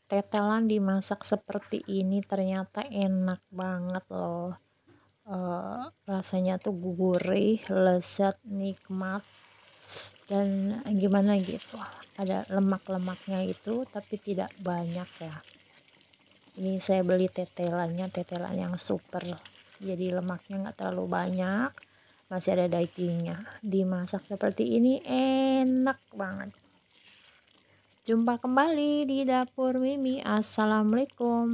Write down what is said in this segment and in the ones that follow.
Tetelan dimasak seperti ini ternyata enak banget loh. Rasanya tuh gurih, lezat, nikmat, dan gimana gitu. Ada lemak-lemaknya itu tapi tidak banyak ya. Ini saya beli tetelannya, tetelan yang super. Jadi lemaknya nggak terlalu banyak, masih ada dagingnya. Dimasak seperti ini enak banget. Jumpa kembali di dapur Mimi. Assalamualaikum.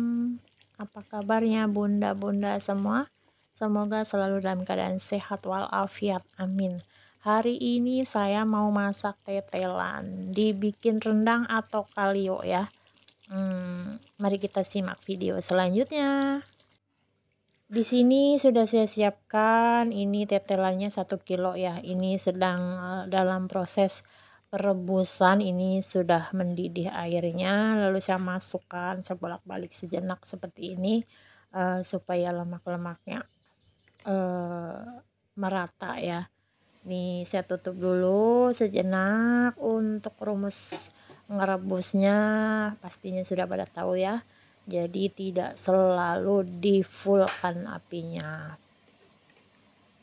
Apa kabarnya bunda-bunda semua? Semoga selalu dalam keadaan sehat walafiat. Amin. Hari ini saya mau masak tetelan. Dibikin rendang atau kalio ya. Mari kita simak video selanjutnya. Di sini sudah saya siapkan ini tetelannya 1 kilo ya. Ini sedang dalam proses perebusan, ini sudah mendidih airnya, lalu saya masukkan sebolak-balik sejenak seperti ini supaya lemak-lemaknya merata ya. Nih saya tutup dulu sejenak. Untuk rumus ngerebusnya pastinya sudah pada tahu ya. Jadi tidak selalu di-full-kan apinya.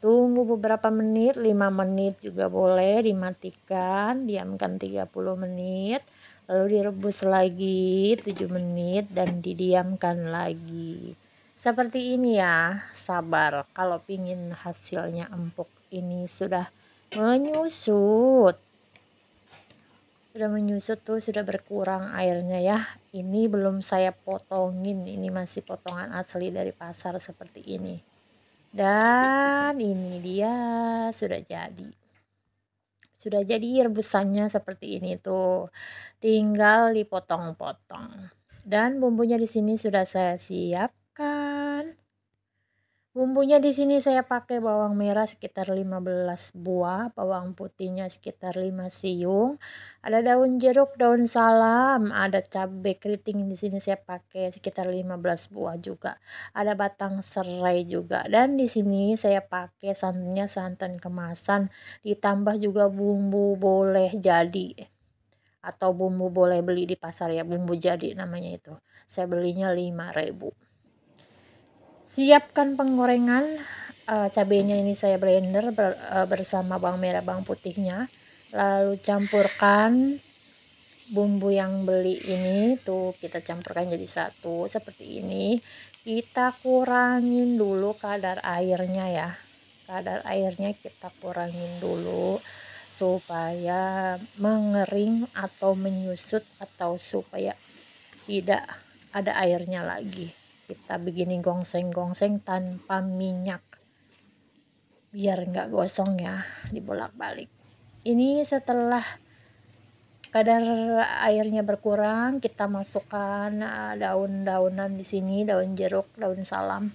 Tunggu beberapa menit, 5 menit juga boleh dimatikan, diamkan 30 menit, lalu direbus lagi 7 menit dan didiamkan lagi. Seperti ini ya, sabar kalau pingin hasilnya empuk. Ini sudah menyusut. Sudah menyusut tuh, sudah berkurang airnya ya. Ini belum saya potongin, ini masih potongan asli dari pasar seperti ini. Dan ini dia sudah jadi. Sudah jadi rebusannya seperti ini tuh. Tinggal dipotong-potong. Dan bumbunya di sini sudah saya siapkan. Bumbunya di sini saya pakai bawang merah sekitar 15 buah, bawang putihnya sekitar 5 siung, ada daun jeruk, daun salam, ada cabai keriting di sini saya pakai sekitar 15 buah juga. Ada batang serai juga, dan di sini saya pakai santannya santan kemasan, ditambah juga bumbu boleh jadi atau bumbu boleh beli di pasar ya, bumbu jadi namanya itu. Saya belinya 5.000. Siapkan penggorengan, cabenya ini saya blender bersama bawang merah, bawang putihnya, lalu campurkan bumbu yang beli ini tuh, kita campurkan jadi satu seperti ini. Kita kurangin dulu kadar airnya ya, kadar airnya kita kurangin dulu supaya mengering atau menyusut, atau supaya tidak ada airnya lagi. Kita begini gongseng-gongseng tanpa minyak biar nggak gosong ya, dibolak-balik. Ini setelah kadar airnya berkurang, kita masukkan daun-daunan di sini, daun jeruk, daun salam,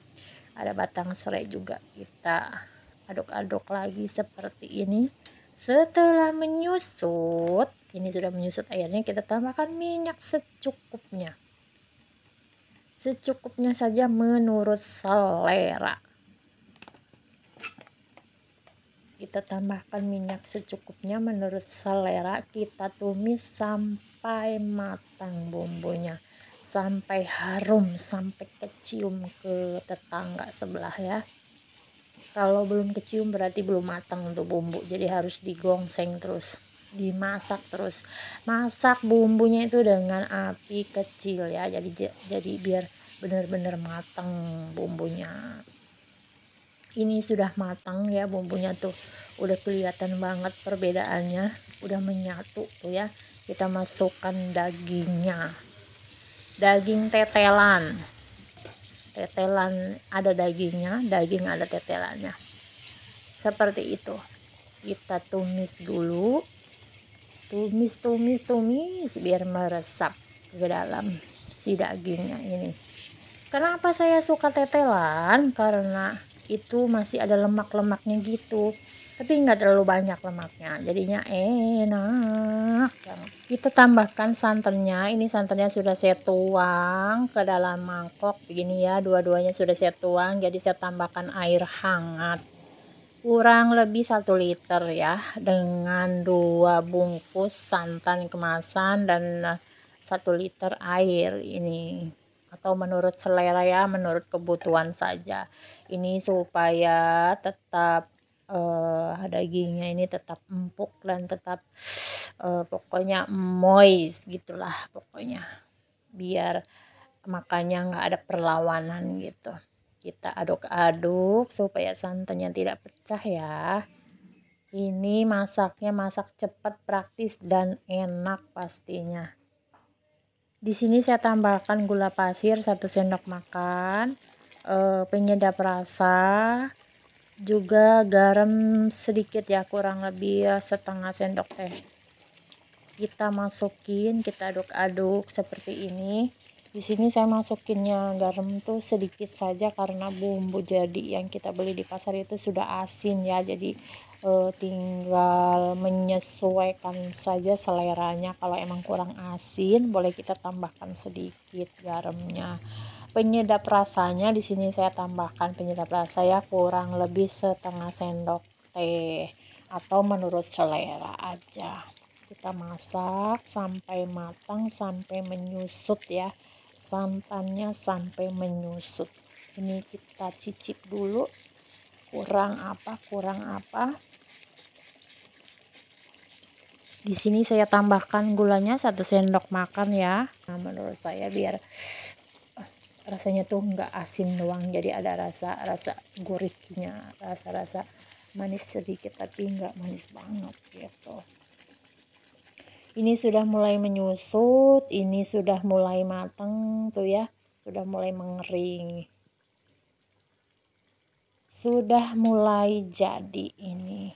ada batang serai juga. Kita aduk-aduk lagi seperti ini. Setelah menyusut, ini sudah menyusut airnya, kita tambahkan minyak secukupnya. Secukupnya saja menurut selera. Kita tambahkan minyak secukupnya menurut selera. Kita tumis sampai matang bumbunya, sampai harum, sampai kecium ke tetangga sebelah ya. Kalau belum kecium berarti belum matang untuk bumbu, jadi harus digongseng terus, dimasak terus. Masak bumbunya itu dengan api kecil ya, jadi biar benar-benar matang bumbunya. Ini sudah matang ya bumbunya tuh, udah kelihatan banget perbedaannya, udah menyatu tuh ya. Kita masukkan dagingnya, daging tetelan, ada dagingnya, daging ada tetelannya, seperti itu. Kita tumis dulu, tumis biar meresap ke dalam si dagingnya ini. Kenapa saya suka tetelan? Karena itu masih ada lemak-lemaknya gitu, tapi nggak terlalu banyak lemaknya, jadinya enak banget. Kita tambahkan santannya. Ini santannya sudah saya tuang ke dalam mangkok begini ya, dua-duanya sudah saya tuang, jadi saya tambahkan air hangat kurang lebih 1 liter ya, dengan 2 bungkus santan kemasan dan 1 liter air ini, atau menurut selera ya, menurut kebutuhan saja. Ini supaya tetap dagingnya ini tetap empuk dan tetap pokoknya moist gitulah pokoknya, biar makannya nggak ada perlawanan gitu. Kita aduk-aduk supaya santannya tidak pecah ya. Ini masaknya masak cepat, praktis, dan enak pastinya. Di sini saya tambahkan gula pasir 1 sendok makan, penyedap rasa, juga garam sedikit ya, kurang lebih ya setengah sendok teh. Kita masukin, kita aduk-aduk seperti ini. Di sini saya masukinnya garam tuh sedikit saja karena bumbu jadi yang kita beli di pasar itu sudah asin ya, jadi tinggal menyesuaikan saja seleranya. Kalau emang kurang asin boleh kita tambahkan sedikit garamnya. Penyedap rasanya di sini saya tambahkan penyedap rasa ya, kurang lebih setengah sendok teh atau menurut selera aja. Kita masak sampai matang, sampai menyusut ya, santannya sampai menyusut. Ini kita cicip dulu kurang apa. Di sini saya tambahkan gulanya 1 sendok makan ya. Nah, menurut saya biar rasanya tuh nggak asin doang, jadi ada rasa gurihnya, rasa manis sedikit tapi nggak manis banget gitu. Ini sudah mulai menyusut, ini sudah mulai matang tuh ya, sudah mulai mengering, sudah mulai jadi. Ini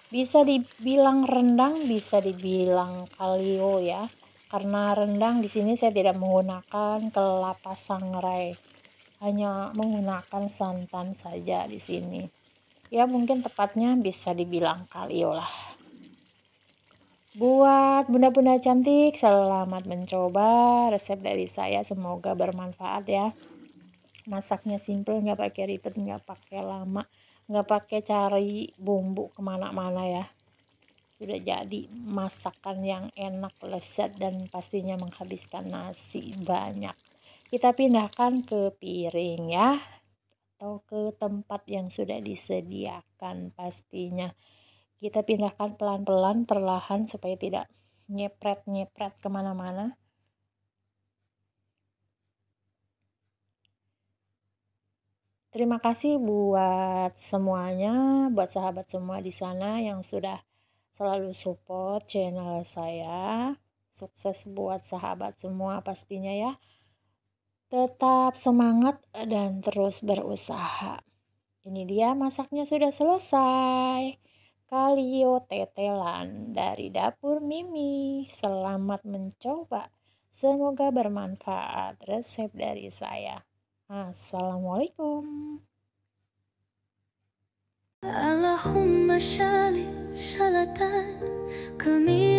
bisa dibilang rendang, bisa dibilang kalio ya, karena rendang di sini saya tidak menggunakan kelapa sangrai, hanya menggunakan santan saja di sini ya, mungkin tepatnya bisa dibilang kalio lah. Buat bunda-bunda cantik, selamat mencoba resep dari saya, semoga bermanfaat ya. Masaknya simple, nggak pakai ribet, nggak pakai lama, nggak pakai cari bumbu kemana-mana ya. Sudah jadi masakan yang enak, lezat, dan pastinya menghabiskan nasi banyak. Kita pindahkan ke piring ya, atau ke tempat yang sudah disediakan pastinya. Kita pindahkan pelan-pelan, perlahan supaya tidak nyepret-nyepret kemana-mana. Terima kasih buat semuanya, buat sahabat semua di sana yang sudah selalu support channel saya. Sukses buat sahabat semua pastinya ya. Tetap semangat dan terus berusaha. Ini dia masaknya sudah selesai. Kalio tetelan dari dapur Mimi. Selamat mencoba. Semoga bermanfaat resep dari saya. Assalamualaikum. Allahumma shali shalatan kami